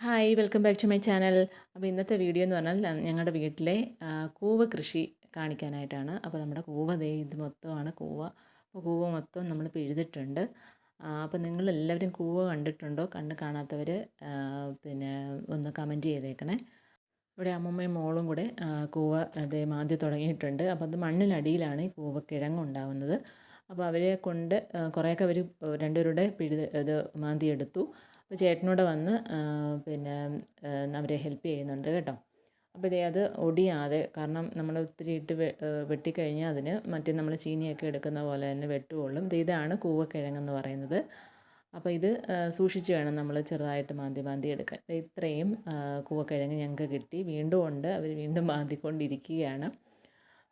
Hi welcome back to my channel. അപ്പോൾ ഇന്നത്തെ video എന്ന് പറഞ്ഞാൽ ഞങ്ങളുടെ വീട്ടിലെ കൂവ കൃഷി കാണിക്കാനായിട്ടാണ്. അപ്പോൾ നമ്മുടെ കൂവ ദേ ഇത് മൊത്തമാണ് കൂവ. അപ്പോൾ കൂവ മൊത്തം നമ്മൾ പിഴുതിട്ടുണ്ട്. അപ്പോൾ നിങ്ങളെല്ലാവരും കൂവ കണ്ടിട്ടുണ്ടോ? കണ്ണ് കാണാത്തവർ പിന്നെ ഒന്ന് കമൻറ്റ് ചെയ്തേക്കണേ. ഇവിടെ അമ്മൂമ്മയും മോളും കൂടെ കൂവ അതേ മാന്തി തുടങ്ങിയിട്ടുണ്ട്. അപ്പോൾ അത് മണ്ണിനടിയിലാണ് ഈ കൂവക്കിഴങ്ങ് ഉണ്ടാവുന്നത്. അപ്പോൾ അവരെ കൊണ്ട് കുറേയൊക്കെ അവർ രണ്ടുപേരുടെ ഇത് മാന്തിയെടുത്തു. അപ്പോൾ ചേട്ടനോട് വന്ന് പിന്നെ അവരെ ഹെൽപ്പ് ചെയ്യുന്നുണ്ട് കേട്ടോ. അപ്പോൾ ഇതേ അത് ഒടിയാതെ, കാരണം നമ്മൾ ഒത്തിരി ഇട്ട് വെട്ടിക്കഴിഞ്ഞാൽ അതിന് മറ്റേ നമ്മൾ ചീനിയൊക്കെ എടുക്കുന്ന പോലെ തന്നെ വെട്ടുകൊള്ളും. ഇതാണ് കൂവക്കിഴങ്ങെന്ന് പറയുന്നത്. അപ്പോൾ ഇത് സൂക്ഷിച്ച് വേണം നമ്മൾ ചെറുതായിട്ട് മാന്തി മാന്തി എടുക്കാൻ. ഇത്രയും കൂവക്കിഴങ്ങ് ഞങ്ങൾക്ക് കിട്ടി. വീണ്ടും ഉണ്ട്, അവർ വീണ്ടും മാന്തിക്കൊണ്ടിരിക്കുകയാണ്.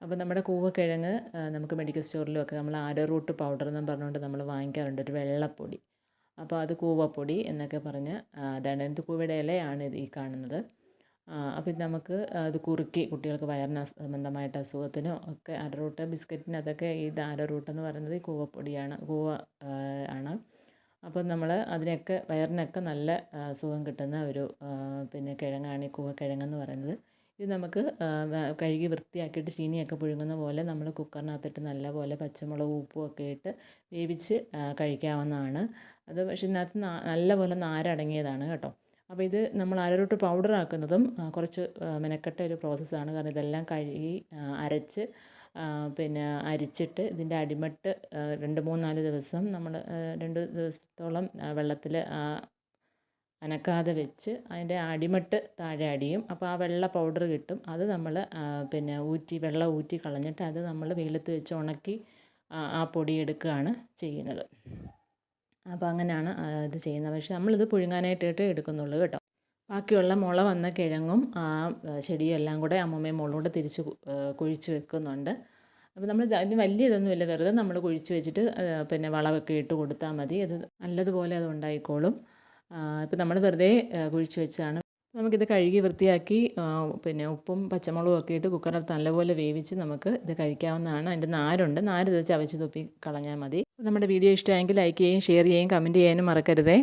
അപ്പോൾ നമ്മുടെ കൂവക്കിഴങ്ങ് നമുക്ക് മെഡിക്കൽ സ്റ്റോറിലൊക്കെ നമ്മൾ ആരോ റൂട്ട് പൗഡർ എന്നും പറഞ്ഞുകൊണ്ട് നമ്മൾ വാങ്ങിക്കാറുണ്ട്, ഒരു വെള്ളപ്പൊടി. അപ്പോൾ അത് കൂവപ്പൊടി എന്നൊക്കെ പറഞ്ഞ് അതാണ്. ഇത് കൂവയുടെ ഇലയാണ് ഇത് ഈ കാണുന്നത്. അപ്പോൾ ഇത് നമുക്ക് അത് കുറുക്കി കുട്ടികൾക്ക് വയറിന് സംബന്ധമായിട്ട് അസുഖത്തിനോ ഒക്കെ അരറൂട്ട് ബിസ്ക്കറ്റിനതൊക്കെ ഇത് അരറൂട്ടെന്ന് പറയുന്നത് ഈ കൂവപ്പൊടിയാണ്, കൂവ ആണ്. അപ്പോൾ നമ്മൾ അതിനൊക്കെ വയറിനൊക്കെ നല്ല സുഖം കിട്ടുന്ന ഒരു പിന്നെ കിഴങ്ങാണ് ഈ കൂവക്കിഴങ്ങെന്ന് പറയുന്നത്. ഇത് നമുക്ക് കഴുകി വൃത്തിയാക്കിയിട്ട് ചീനിയൊക്കെ പുഴുങ്ങുന്ന പോലെ നമ്മൾ കുക്കറിനകത്തിട്ട് നല്ലപോലെ പച്ചമുളകും ഉപ്പും ഒക്കെ ഇട്ട് വേവിച്ച് കഴിക്കാവുന്നതാണ്. അത് പക്ഷേ ഇതിനകത്ത് നല്ലപോലെ നാരടങ്ങിയതാണ് കേട്ടോ. അപ്പോൾ ഇത് നമ്മൾ അരറൂട്ട് പൗഡർ ആക്കുന്നതും കുറച്ച് മെനക്കെട്ട ഒരു പ്രോസസ്സാണ്. കാരണം ഇതെല്ലാം കഴുകി അരച്ച് പിന്നെ അരിച്ചിട്ട് ഇതിൻ്റെ അടിമട്ട് 2-3-4 ദിവസം നമ്മൾ 2 ദിവസത്തോളം വെള്ളത്തിൽ അനക്കാതെ വെച്ച് അതിൻ്റെ അടിമട്ട് താഴെ അടിയും. അപ്പോൾ ആ വെള്ള പൗഡർ കിട്ടും. അത് നമ്മൾ പിന്നെ വെള്ളം ഊറ്റി കളഞ്ഞിട്ട് അത് നമ്മൾ വെയിലത്ത് വെച്ച് ഉണക്കി ആ പൊടി എടുക്കുകയാണ് ചെയ്യുന്നത്. അപ്പോൾ അങ്ങനെയാണ് ഇത് ചെയ്യുന്നത്. പക്ഷേ നമ്മളിത് പുഴുങ്ങാനായിട്ടിട്ട് എടുക്കുന്നുള്ളൂ കേട്ടോ. ബാക്കിയുള്ള മുള വന്ന കിഴങ്ങും ചെടിയും എല്ലാം കൂടെ അമ്മൂമ്മയും മോളും കൂടെ തിരിച്ച് കുഴിച്ച് വെക്കുന്നുണ്ട്. അപ്പോൾ നമ്മൾ അതിന് വലിയ ഇതൊന്നുമില്ല, വെറുതെ നമ്മൾ കുഴിച്ച് വെച്ചിട്ട് പിന്നെ വളമൊക്കെ ഇട്ട് കൊടുത്താൽ മതി. അത് നല്ലതുപോലെ അത് ഉണ്ടായിക്കോളും. ഇപ്പോൾ നമ്മൾ വെറുതെ കുഴിച്ച് വെച്ചതാണ്. നമുക്കിത് കഴുകി വൃത്തിയാക്കി പിന്നെ ഉപ്പും പച്ചമുളകും ഒക്കെ ഇട്ട് കുക്കറിനകത്ത് നല്ലപോലെ വേവിച്ച് നമുക്ക് ഇത് കഴിക്കാവുന്നതാണ്. അതിൻ്റെ നാരുണ്ട്, നാര് ഇത് ചവച്ച് തുപ്പി കളഞ്ഞാൽ മതി. നമ്മുടെ വീഡിയോ ഇഷ്ടമായെങ്കിൽ ലൈക്ക് ചെയ്യുകയും ഷെയർ ചെയ്യുകയും കമൻറ്റ് ചെയ്യാനും മറക്കരുതേ.